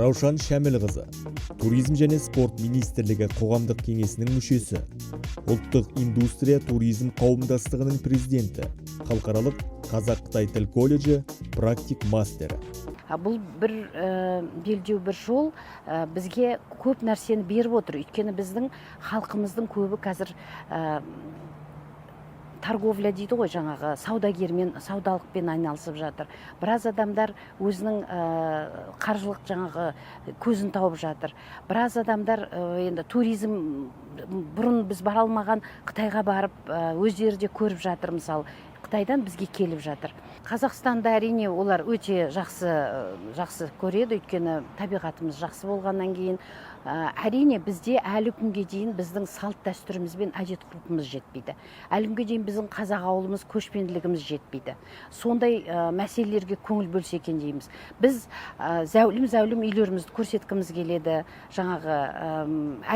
Раушан Шәмілқызы, Туризм және спорт министрлігі қоғамдық кеңесінің мүшесі, ұлттық индустрия туризм қауымдастығының президенті, халықаралық Қазақ-Қытай тіл колледжі практик мастері. Бұл бір белдеу бір жол бізге көп нәрсені беріп отыр. Өйткені біздің халқымыздың көбі қазір торговля дейді ғой, жаңағы саудагермен, саудалықпен айналысып жатыр. Біраз адамдар өзінің қаржылық жаңағы көзін тауып жатыр. Біраз адамдар енді туризм бұрын біз бара алмаған Қытайға барып өздері де көріп жатыр, мысалы. Қытайдан бізге келіп жатыр. Қазақстанда әрине олар өте жақсы көреді, өйткені табиғатымыз жақсы болғаннан кейін. Әрине бізде әлі күнге дейін біздің салт дәстүріміз бен әдет ғұрпымыз жетпейді. Әлі күнге дейін біздің қазақ ауылымыз, көшпенділігіміз жетпейді. Сондай мәселелерге көңіл бөлсе екен дейміз. Біз зәулім үйлерімізді көрсеткіміз келеді, жаңағы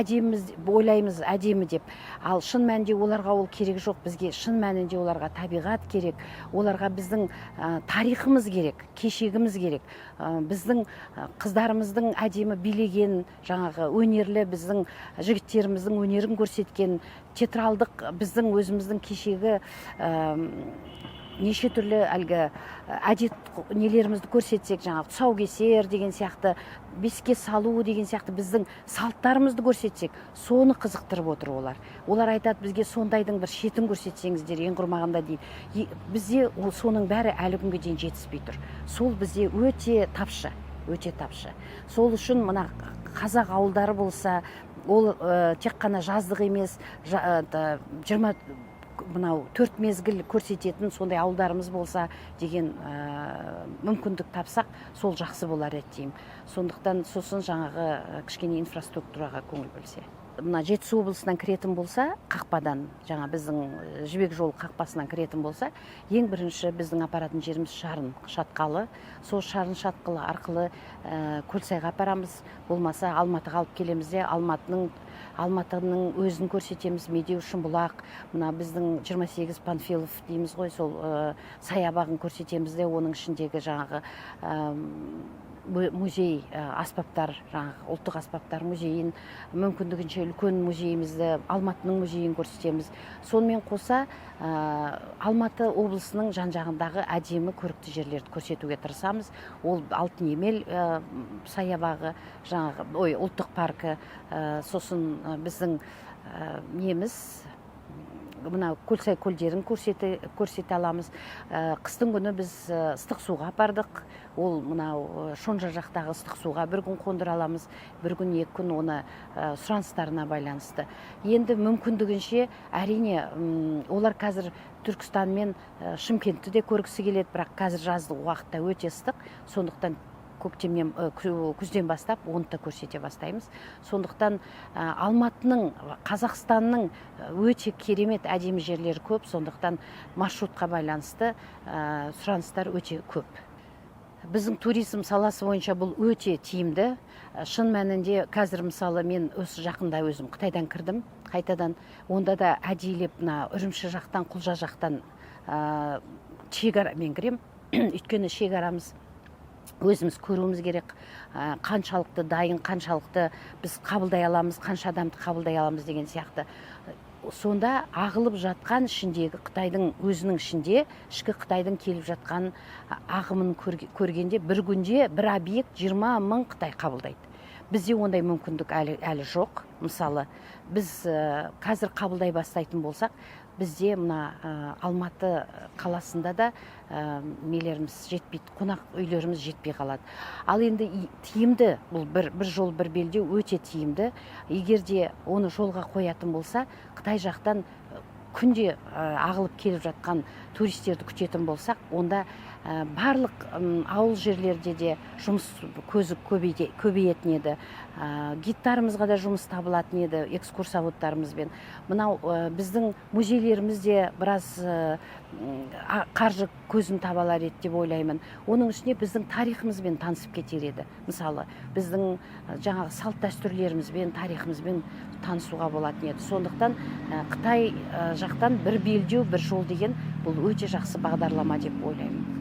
әдеміміз ойлаймыз әдемі деп. Ал шын мәнінде оларға ол керек жоқ, бізге шын мәнінде оларға табиғат керек, оларға біздің тарихымыз керек, кешегіміз керек. Біздің қыздарымыздың әдемі билеген, жаңағы өнерлі біздің жігіттеріміздің өнерін көрсеткен, театралдық біздің өзіміздің кешегі неше түрлі әлгі әдет нелерімізді көрсетсек, жаңағы тұсаукесер деген сияқты, беске салу деген сияқты біздің салттарымызды көрсетсек, соны қызықтырып отыр олар. Олар айтады, бізге сондайдың бір шетін көрсетсеңіздер, ең құрмағанда дейді. Бізде соның бәрі әлі күнге дейін жетіспей тұр. Сол бізде өте тапшы. Сол үшін мына қазақ ауылдары болса, ол тек қана жаздық емес, 4 мезгіл көрсететін сондай ауылдарымыз болса деген мүмкіндік тапсақ, сол жақсы болар еді деймін. Сондықтан сосын жаңағы кішкене инфраструктураға көңіл бөлсе. Мына Жетісу облысынан кіретін болса, қақпадан, жаңа біздің Жібек жолы қақпасынан кіретін болса, ең бірінші біздің апаратын жеріміз Шарын шатқалы. Сол Шарын шатқалы арқылы Көлсайға апарамыз, болмаса Алматыға алып келеміз де, Алматының өзін көрсетеміз, Медеу, Шымбұлақ, мына біздің 28 Панфилов дейміз ғой, сол саябағын көрсетеміз де, оның ішіндегі жаңағы музей аспаптар, жаңағы ұлттық аспаптар музейін, мүмкіндігінше үлкен музейімізді, Алматының музейін көрсетеміз. Сонымен қоса Алматы облысының жан-жағындағы әдемі көрікті жерлерді көрсетуге тырысамыз. Ол Алтын емел саябағы, жаңағы ұлттық паркі, сосын біздің неміз мына Көлсай көлдерін көрсете аламыз. Қыстың күні біз ыстық суға апардық. Ол мынау Шонжа жақтағы ыстық суға бір күн қондыра аламыз, бір күн, 2 күн, оны сұраныстарына байланысты. Енді мүмкіндігінше әрине олар қазір Түркістан мен Шымкентті де көргісі келеді, бірақ қазір жаздық уақытта өте ыстық, сондықтан күзден бастап оны да көрсете бастаймыз. Сондықтан Алматының, Қазақстанның өте керемет әдемі жерлері көп, сондықтан маршрутқа байланысты сұраныстар өте көп. Біздің туризм саласы бойынша бұл өте тиімді. Шын мәнінде қазір мысалы мен осы жақында өзім Қытайдан кірдім, қайтадан онда да әдейілеп Үрімші жақтан, Құлжа жақтан шекарамен кірем. Өйткені шекарамыз өзіміз көруіміз керек, қаншалықты дайын, қаншалықты біз қабылдай аламыз, қанша адамды қабылдай аламыз деген сияқты. Сонда ағылып жатқан ішіндегі Қытайдың өзінің ішінде, ішкі Қытайдың келіп жатқан ағымын көргенде бір күнде бір объект 20 мың Қытай қабылдайды. Бізде ондай мүмкіндік әлі жоқ. Мысалы, біз қазір қабылдай бастайтын болсақ, бізде мына Алматы қаласында да нелеріміз жетпейді, қонақ үйлеріміз жетпей қалады. Ал енді тиімді, бұл бір жол бір белдеу өте тиімді. Егер де оны жолға қоятын болса, Қытай жақтан күнде ағылып келіп жатқан туристерді күтетін болсақ, онда барлық ауыл жерлерде де жұмыс көзі көбейетін еді. Гидтарымызға да жұмыс табылатын еді, экскурсоводтарымызбен. Мынау біздің музейлерімізде біраз қаржы көзін табалар еді деп ойлаймын. Оның үстіне біздің тарихымызбен танысып кетер еді. Мысалы, біздің жаңағы салт дәстүрлерімізбен, тарихымызбен танысуға болатын еді. Сондықтан Қытай жақтан бір белдеу, бір жол деген бұл өте жақсы бағдарлама деп ойлаймын.